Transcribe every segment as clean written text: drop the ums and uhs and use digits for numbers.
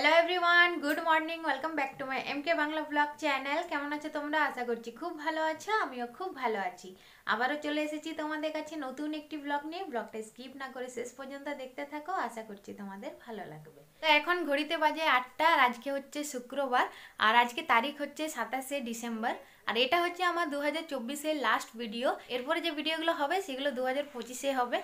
Hello everyone, good morning. Welcome back to my MK Bangla blog channel. কেমন আছো তোমরা? আশা করছি খুব ভালো আছো, আমিও খুব ভালো আছি। আবারও চলে এসেছি তোমাদের কাছে নতুন একটি ব্লগ নিয়ে। ব্লগটা স্কিপ না করে শেষ পর্যন্ত দেখতে থাকো, আশা করছি তোমাদের ভালো লাগবে। তো এখন ঘড়িতে বাজে 8টা, আর আজকে হচ্ছে শুক্রবার, আর আজকে তারিখ হচ্ছে 27শে ডিসেম্বর। আর এটা হচ্ছে আমার 2024-এর লাস্ট ভিডিও। এরপরে যে ভিডিওগুলো হবে সেগুলো 2025-এ হবে।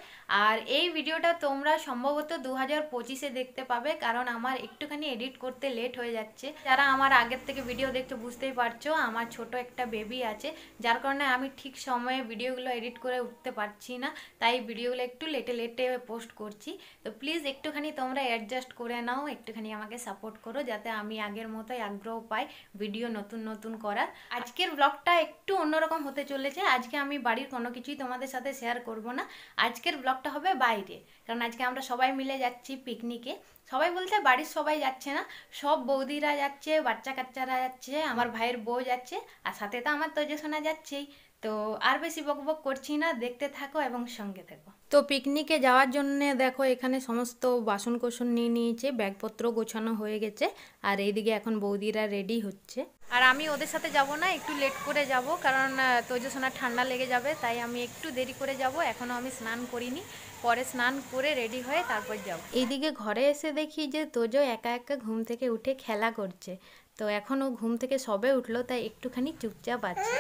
আর এই ভিডিওটা তোমরা সম্ভবত 2025-এ দেখতে পাবে, কারণ আমার একটুখানি এডিট করতে লেট হয়ে যাচ্ছে। যারা আমার আগের থেকে ভিডিও দেখছো বুঝতেই পারছো, আমার ছোট একটা বেবি আছে, যার কারণে আমি ঠিক সময়ে ভিডিওগুলো এডিট করে উঠতে পারছি না। তাই ভিডিওগুলো একটু লেটে লেটে পোস্ট করছি। তো প্লিজ একটুখানি তোমরা অ্যাডজাস্ট করে নাও, একটুখানি আমাকে সাপোর্ট করো, যাতে আমি আগের মতোই আগ্রহ পাই ভিডিও নতুন নতুন করার। আজকের ব্লগটা একটু অন্যরকম হতে চলেছে। আজকে আমি বাড়ির কোনো কিছুই তোমাদের সাথে শেয়ার করব না। আজকের ব্লগটা হবে বাইরে, কারণ আজকে আমরা সবাই মিলে যাচ্ছি পিকনিকে। সবাই বলতে বাড়ির সবাই যাচ্ছে না, সব বৌদিরা যাচ্ছে, বাচ্চা কাচ্চারা যাচ্ছে, আমার ভাইয়ের বউ যাচ্ছে, আর সাথে তো আমার তোজো সোনা যাচ্ছেই। তো আর বেশি বকবক করছি না, দেখতে থাকো এবং সঙ্গে থেকো। তো পিকনিকে যাওয়ার জন্য দেখো এখানে সমস্ত বাসন কোসন নিয়ে নিয়েছে, ব্যাগপত্র গোছানো হয়ে গেছে, আর এইদিকে এখন বৌদিরা রেডি হচ্ছে। আর আমি ওদের সাথে যাব না, একটু লেট করে যাব, কারণ তোজো সোনার ঠান্ডা লেগে যাবে, তাই আমি একটু দেরি করে যাব। এখনও আমি স্নান করিনি, পরে স্নান করে রেডি হয়ে তারপর যাব। এইদিকে ঘরে এসে দেখি যে তোজো একা একা ঘুম থেকে উঠে খেলা করছে। তো এখন ও ঘুম থেকে সবে উঠলো, তাই একটুখানি চুপচাপ আছে।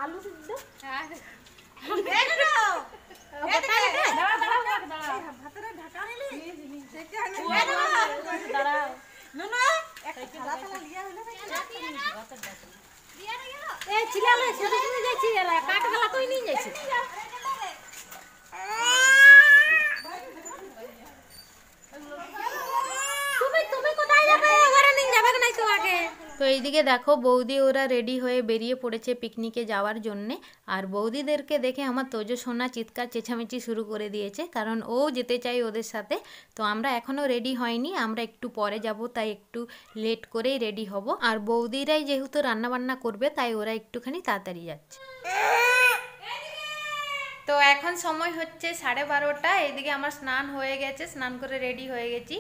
আলু সিদ্ধ তো এইদিকে দেখো বৌদি ওরা রেডি হয়ে বেরিয়ে পড়েছে পিকনিকে যাওয়ার জন্যে। আর বৌদিদেরকে দেখে আমার তোজো সোনা চিৎকার চেঁচামেচি শুরু করে দিয়েছে, কারণ ও যেতে চাই ওদের সাথে। তো আমরা এখনও রেডি হয়নি, আমরা একটু পরে যাব, তাই একটু লেট করেই রেডি হব। আর বৌদিরাই যেহেতু রান্নাবান্না করবে, তাই ওরা একটুখানি তাড়াতাড়ি যাচ্ছে। তো এখন সময় হচ্ছে 12:30। এদিকে আমার স্নান হয়ে গেছে, স্নান করে রেডি হয়ে গেছি।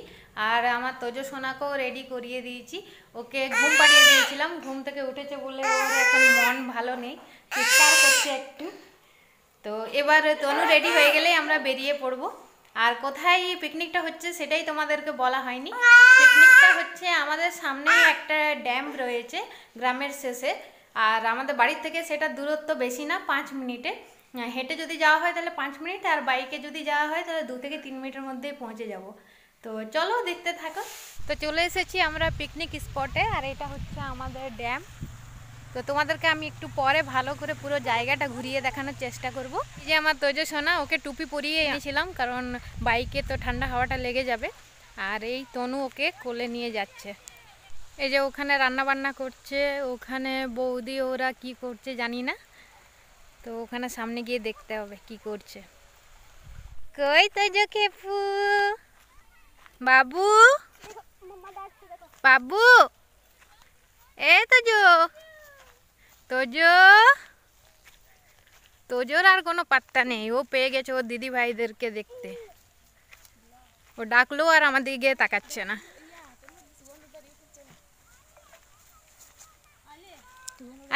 আর আমার তোজো সোনাকেও রেডি করিয়ে দিয়েছি, ওকে ঘুম পাড়িয়ে দিয়েছিলাম। ঘুম থেকে উঠেছে বলে ওর এখন মন ভালো নেই, চিৎকার করছে একটু। তো এবার তনু রেডি হয়ে গেলেই আমরা বেরিয়ে পড়বো। আর কোথায় পিকনিকটা হচ্ছে সেটাই তোমাদেরকে বলা হয়নি। পিকনিকটা হচ্ছে আমাদের সামনেই একটা ড্যাম রয়েছে গ্রামের শেষে, আর আমাদের বাড়ির থেকে সেটা দূরত্ব বেশি না, 5 মিনিটে। হেঁটে যদি যাওয়া হয় তাহলে 5 মিনিট, আর বাইকে যদি যাওয়া হয় তাহলে 2 থেকে 3 মিনিটের মধ্যেই পৌঁছে যাব। তো চলো দেখতে থাকো। তো চলে এসেছি আমরা পিকনিক স্পটে, আর এটা হচ্ছে আমাদের ড্যাম। তো তোমাদেরকে আমি একটু পরে ভালো করে পুরো জায়গাটা ঘুরিয়ে দেখানোর চেষ্টা করব। এই যে আমার তোজো সোনা, ওকে টুপি পরিয়ে এনেছিলাম, কারণ বাইকে তো ঠান্ডা হাওয়াটা লেগে যাবে। আর এই তনু ওকে কোলে নিয়ে যাচ্ছে। এই যে ওখানে রান্না বান্না করছে, ওখানে বৌদি ওরা কি করছে জানি না। তো ওখানে সামনে গিয়ে দেখতে হবে কি করছে। কই তোজো খেপু, বাবু বাবু, এ তোজো, তোজো, তোজোর আর কোনো পাত্তা নেই। ও পেয়ে গেছে ওর দিদি ভাইদেরকে দেখতে, ও ডাকলো আর আমার দিকে তাকাচ্ছে না।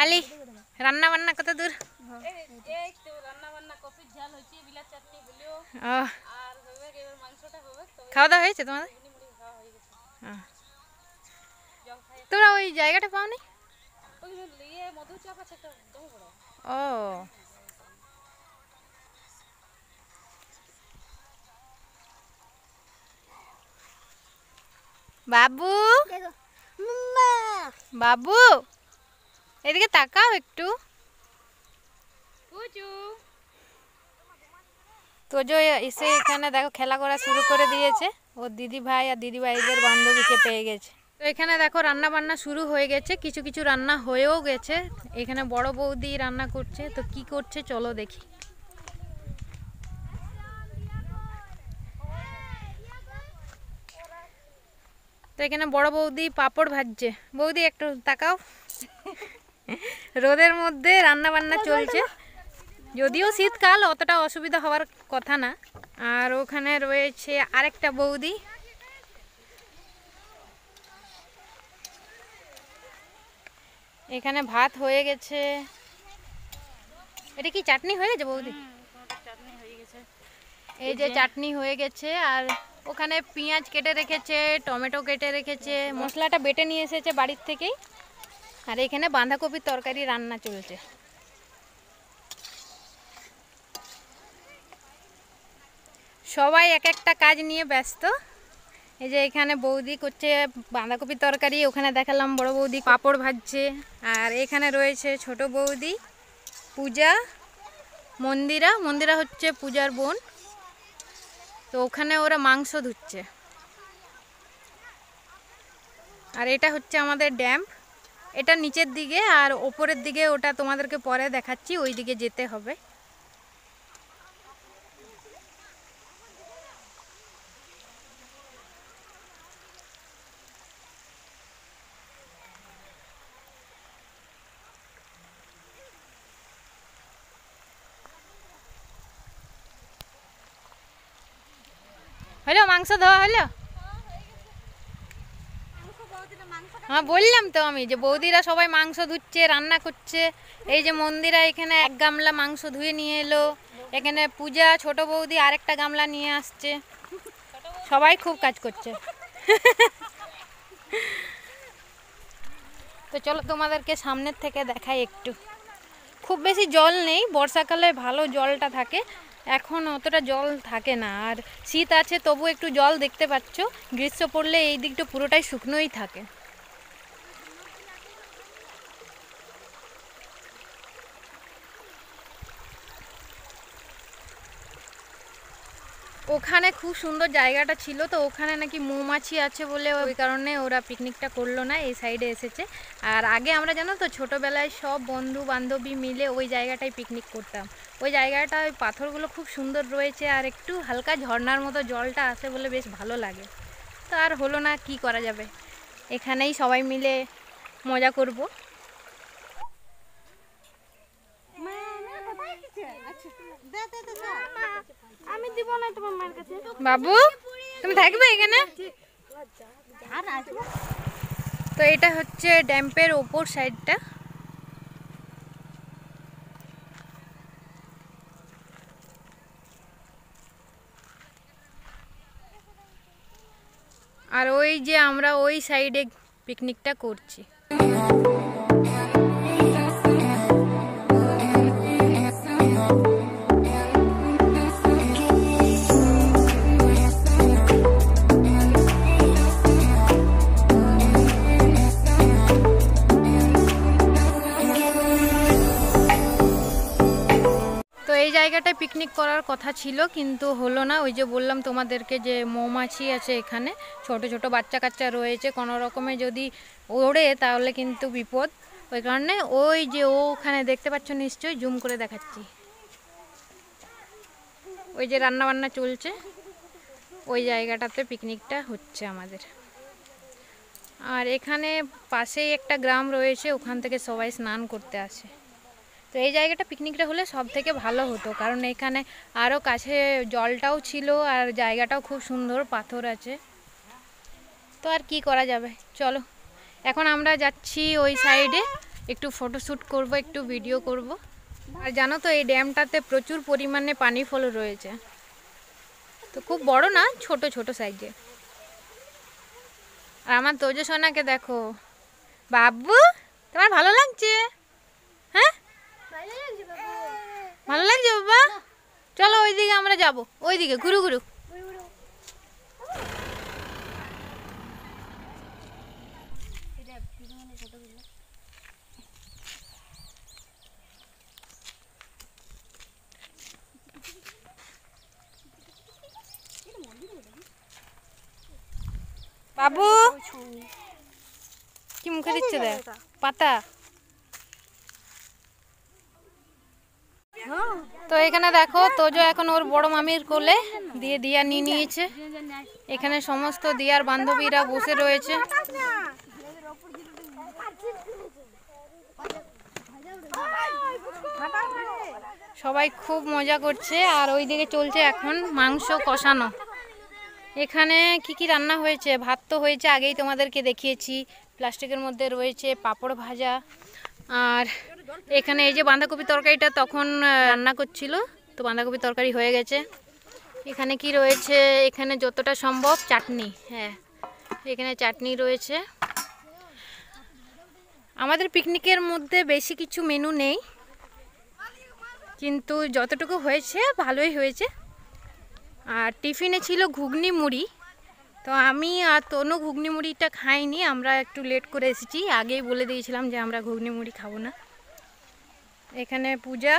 আলি, রান্না বান্না কত দূর? খাওয়া দাওয়া হয়েছে তোমাদের? তোমরা ওই জায়গাটা পাওনি? ও, বাবু বাবু এদিকে তাকাও একটু। তোজো এসে এখানে দেখো খেলা করা শুরু করে দিয়েছে, ওর দিদি ভাই আর দিদি ভাইদের বান্ধবীকে পেয়ে গেছে। তো এখানে দেখো রান্না বান্না শুরু হয়ে গেছে, কিছু কিছু রান্না হয়েও গেছে। এখানে বড় বৌদি রান্না করছে, তো কি করছে চলো দেখি। তো এখানে বড় বৌদি পাপড় ভাজছে। বৌদি একটু তাকাও, রোদের মধ্যে রান্না বান্না চলছে। যদিও শীতকাল অতটা অসুবিধা হওয়ার কথা না। আর ওখানে রয়েছে আরেকটা বৌদি। এখানে ভাত হয়ে গেছে। এটা কি চাটনি হয়ে গেছে বৌদি? এই যে চাটনি হয়ে গেছে। আর ওখানে পেঁয়াজ কেটে রেখেছে, টমেটো কেটে রেখেছে, মশলাটা বেটে নিয়ে এসেছে বাড়ির থেকেই। আর এখানে বাঁধাকপির তরকারি রান্না চলছে। সবাই এক একটা কাজ নিয়ে ব্যস্ত। এই যে এখানে বৌদি করছে বাঁধাকপির তরকারি, ওখানে দেখালাম বড় বৌদি পাঁপড় ভাজছে। আর এখানে রয়েছে ছোট বৌদি পূজা, মন্দিরা হচ্ছে পূজার বোন। তো ওখানে ওরা মাংস ধুচ্ছে। আর এটা হচ্ছে আমাদের ড্যাম। এটা নিচের দিকে আর ওপরের দিকে ওটা তোমাদেরকে পরে দেখাচ্ছি, ওই দিকে যেতে হবে। হলো মাংস ধোয়া হলো? হ্যাঁ বললাম তো আমি যে বৌদিরা সবাই মাংস ধুচ্ছে, রান্না করছে। এই যে মন্দিরা এখানে এক গামলা মাংস ধুয়ে নিয়ে এলো। এখানে পূজা ছোট বৌদি আরেকটা গামলা নিয়ে আসছে। সবাই খুব কাজ করছে। তো চলো তোমাদেরকে সামনের থেকে দেখাই একটু। খুব বেশি জল নেই, বর্ষাকালে ভালো জলটা থাকে, এখন অতটা জল থাকে না। আর শীত আছে তবু একটু জল দেখতে পাচ্ছ। গ্রীষ্ম পড়লে এই দিকটা পুরোটাই শুকনোই থাকে। ওখানে খুব সুন্দর জায়গাটা ছিল, তো ওখানে নাকি মৌমাছি আছে বলে ওই কারণে ওরা পিকনিকটা করলো না, এই সাইডে এসেছে। আর আগে আমরা জানো তো ছোটোবেলায় সব বন্ধু বান্ধবী মিলে ওই জায়গাটায় পিকনিক করতাম। ওই জায়গাটা ওই পাথরগুলো খুব সুন্দর রয়েছে, আর একটু হালকা ঝর্ণার মতো জলটা আসে বলে বেশ ভালো লাগে। তো আর হলো না, কি করা যাবে, এখানেই সবাই মিলে মজা করব। আমি দিব না তোমার মায়ের কাছে। বাবু তুমি থাকবে এখানে? তো এটা হচ্ছে ড্যাম্পের ওপর সাইডটা। আর ওই যে আমরা ওই সাইডে পিকনিকটা করছি। এই জায়গাটায় পিকনিক করার কথা ছিল কিন্তু হলো না। ওই যে বললাম তোমাদেরকে যে মৌমাছি আছে এখানে, ছোট ছোট বাচ্চা কাচ্চা রয়েছে, কোনো রকমে যদি ওড়ে তাহলে কিন্তু বিপদ। ওই কারণে ওই যে ওখানে দেখতে পাচ্ছ নিশ্চয়ই, জুম করে দেখাচ্ছি, ওই যে রান্না বান্না চলছে, ওই জায়গাটাতে পিকনিকটা হচ্ছে আমাদের। আর এখানে পাশেই একটা গ্রাম রয়েছে, ওখান থেকে সবাই স্নান করতে আসে। তো এই জায়গাটা পিকনিকটা হলে সব থেকে ভালো হতো, কারণ এখানে আরও কাছে জলটাও ছিল আর জায়গাটাও খুব সুন্দর, পাথর আছে। তো আর কি করা যাবে, চলো এখন আমরা যাচ্ছি ওই সাইডে, একটু ফটোশ্যুট করব, একটু ভিডিও করব। আর জানো তো এই ড্যামটাতে প্রচুর পরিমাণে পানি ফল রয়েছে, তো খুব বড় না, ছোট ছোট সাইজে। আর আমার তোজো সোনাকে দেখো, বাবু তোমার ভালো লাগছে? হ্যাঁ ভালো লাগছে বাবা, চলো ওইদিকে আমরা যাবো, ওইদিকে ঘুরু ঘুরু। বাবু কি মুখে দিচ্ছে দেখ, পাতা। তো এখানে দেখো তোজো এখন ওর বড় মামির কোলে দিয়ে দিয়া নিয়ে নিয়েছে। এখানে সমস্ত দিয়ার বান্ধবীরা বসে রয়েছে। সবাই খুব মজা করছে আর ওইদিকে চলছে এখন মাংস কষানো। এখানে কি কি রান্না হয়েছে, ভাত তো হয়েছে আগেই তোমাদেরকে দেখিয়েছি, প্লাস্টিকের মধ্যে রয়েছে পাঁপড় ভাজা, আর এখানে এই যে বাঁধাকপি তরকারিটা তখন রান্না করছিল, তো বাঁধাকপি তরকারি হয়ে গেছে। এখানে কি রয়েছে, এখানে যতটা সম্ভব চাটনি, হ্যাঁ এখানে চাটনি রয়েছে। আমাদের পিকনিকের মধ্যে বেশি কিছু মেনু নেই, কিন্তু যতটুকু হয়েছে ভালোই হয়েছে। আর টিফিনে ছিল ঘুগনি মুড়ি, তো আমি আর তনু ঘুগনি মুড়িটা খাইনি, আমরা একটু লেট করে এসেছি, আগেই বলে দিয়েছিলাম যে আমরা ঘুগনি মুড়ি খাবো না। এখানে পূজা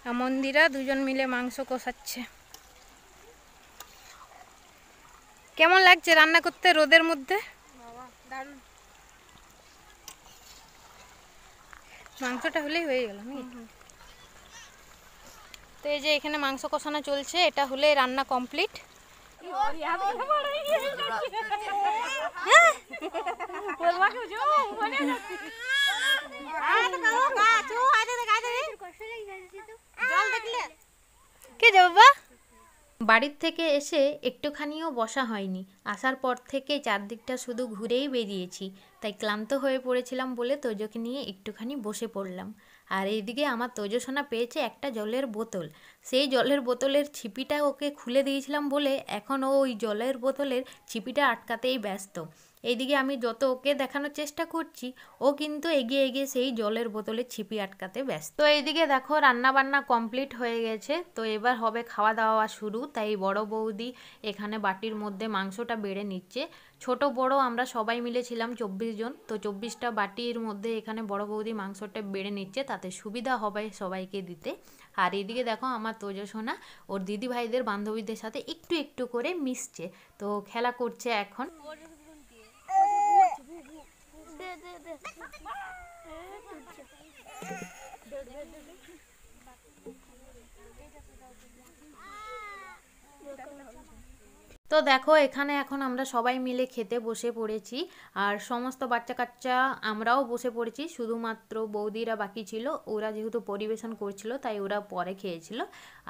আর মন্দিরা দুজন মিলে মাংস কষাচ্ছে। কেমন লাগছে রান্না করতে রোদের মধ্যে? মাংসটা হলেই হয়ে গেল। তো এই যে এখানে মাংস কষানো চলছে, এটা হলে রান্না কমপ্লিট। কে যাবা? বাড়ির থেকে এসে একটুখানিও বসা হয়নি, আসার পর থেকে চারদিকটা শুধু ঘুরেই বেরিয়েছি, তাই ক্লান্ত হয়ে পড়েছিলাম বলে তোজোকে নিয়ে একটুখানি বসে পড়লাম। আর এইদিকে আমার তোজো সোনা পেয়েছে একটা জলের বোতল, সেই জলের বোতলের ছিপিটা ওকে খুলে দিয়েছিলাম বলে এখন ও ওই জলের বোতলের ছিপিটা আটকাতেই ব্যস্ত। এইদিকে আমি যত ওকে দেখানোর চেষ্টা করছি, ও কিন্তু এগিয়ে এগিয়ে সেই জলের বোতলের ছিপি আটকাতে ব্যস্ত। তো এইদিকে দেখো রান্না বান্না কমপ্লিট হয়ে গেছে, তো এবার হবে খাওয়া দাওয়া শুরু। তাই বড় বৌদি এখানে বাটির মধ্যে মাংসটা বেড়ে নিচ্ছে। ছোট বড় আমরা সবাই মিলে ছিলাম 24 জন, তো 24টা বাটির মধ্যে এখানে বড় বৌদি মাংসটা বেড়ে নিচ্ছে, তাতে সুবিধা হবে সবাইকে দিতে। আর এদিকে দেখো আমার তোজো সোনা ওর দিদি ভাইদের বান্ধবীদের সাথে একটু একটু করে মিশছে, তো খেলা করছে এখন। তো দেখো এখানে এখন আমরা সবাই মিলে খেতে বসে পড়েছি, আর সমস্ত বাচ্চা কাচ্চা আমরাও বসে পড়েছি, শুধুমাত্র বৌদিরা বাকি ছিল, ওরা যেহেতু পরিবেশন করছিল তাই ওরা পরে খেয়েছিল।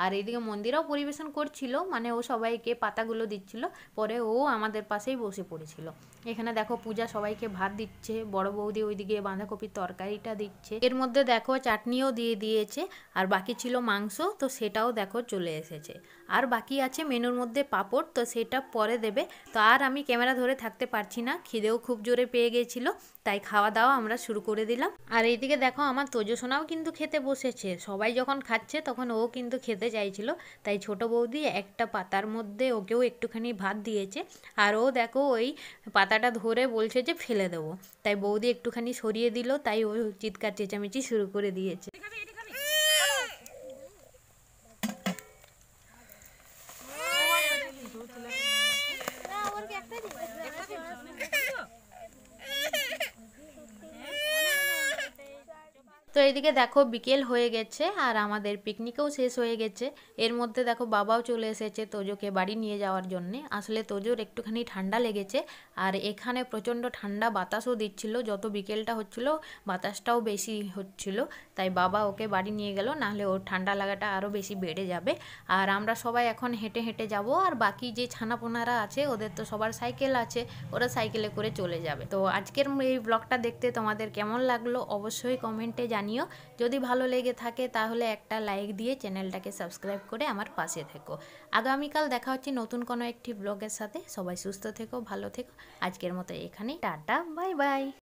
আর এদিকে মন্দিরাও পরিবেশন করছিল, মানে ও সবাইকে পাতাগুলো দিচ্ছিল, পরে ও আমাদের পাশেই বসে পড়েছিল। এখানে দেখো পূজা সবাইকে ভাত দিচ্ছে, বড় বৌদি ওইদিকে বাঁধাকপির তরকারিটা দিচ্ছে, এর মধ্যে দেখো চাটনিও দিয়ে দিয়েছে, আর বাকি ছিল মাংস, তো সেটাও দেখো চলে এসেছে। আর বাকি আছে মেনুর মধ্যে পাঁপড়, তো সেটা পরে দেবে। তো আর আমি ক্যামেরা ধরে থাকতে পারছি না, খিদেও খুব জোরে পেয়ে গেছিলো, তাই খাওয়া দাওয়া আমরা শুরু করে দিলাম। আর এইদিকে দেখো আমার তোজো সোনাও কিন্তু খেতে বসেছে, সবাই যখন খাচ্ছে তখন ও কিন্তু খেতে চাইছিল, তাই ছোট বৌদি একটা পাতার মধ্যে ওকেও একটুখানি ভাত দিয়েছে, আর ও দেখো ওই পাতাটা ধরে বলছে যে ফেলে দেবো, তাই বৌদি একটুখানি সরিয়ে দিল, তাই ও চিৎকার চেঁচামেচি শুরু করে দিয়েছে। তো এইদিকে দেখো বিকেল হয়ে গেছে আর আমাদের পিকনিকও শেষ হয়ে গেছে। এর মধ্যে দেখো বাবাও চলে এসেছে তোজোকে বাড়ি নিয়ে যাওয়ার জন্যে। আসলে তোজোর একটুখানি ঠান্ডা লেগেছে, আর এখানে প্রচণ্ড ঠান্ডা বাতাসও দিচ্ছিল, যত বিকেলটা হচ্ছিল বাতাসটাও বেশি হচ্ছিল, তাই বাবা ওকে বাড়ি নিয়ে গেল, নাহলে ওর ঠান্ডা লাগাটা আরও বেশি বেড়ে যাবে। আর আমরা সবাই এখন হেঁটে হেঁটে যাব, আর বাকি যে ছানাপোনারা আছে ওদের তো সবার সাইকেল আছে, ওরা সাইকেলে করে চলে যাবে। তো আজকের এই ব্লগটা দেখতে তোমাদের কেমন লাগলো অবশ্যই কমেন্টে জানিও। যদি ভালো লেগে থাকে তাহলে একটা লাইক দিয়ে চ্যানেলটাকে সাবস্ক্রাইব করে আমার পাশে থেকো। আগামীকাল দেখা হচ্ছে নতুন কোনো একটি ব্লগের সাথে। সবাই সুস্থ থেকো, ভালো থেকো। আজকের মতো এখানেই, টাটা, বাই বাই।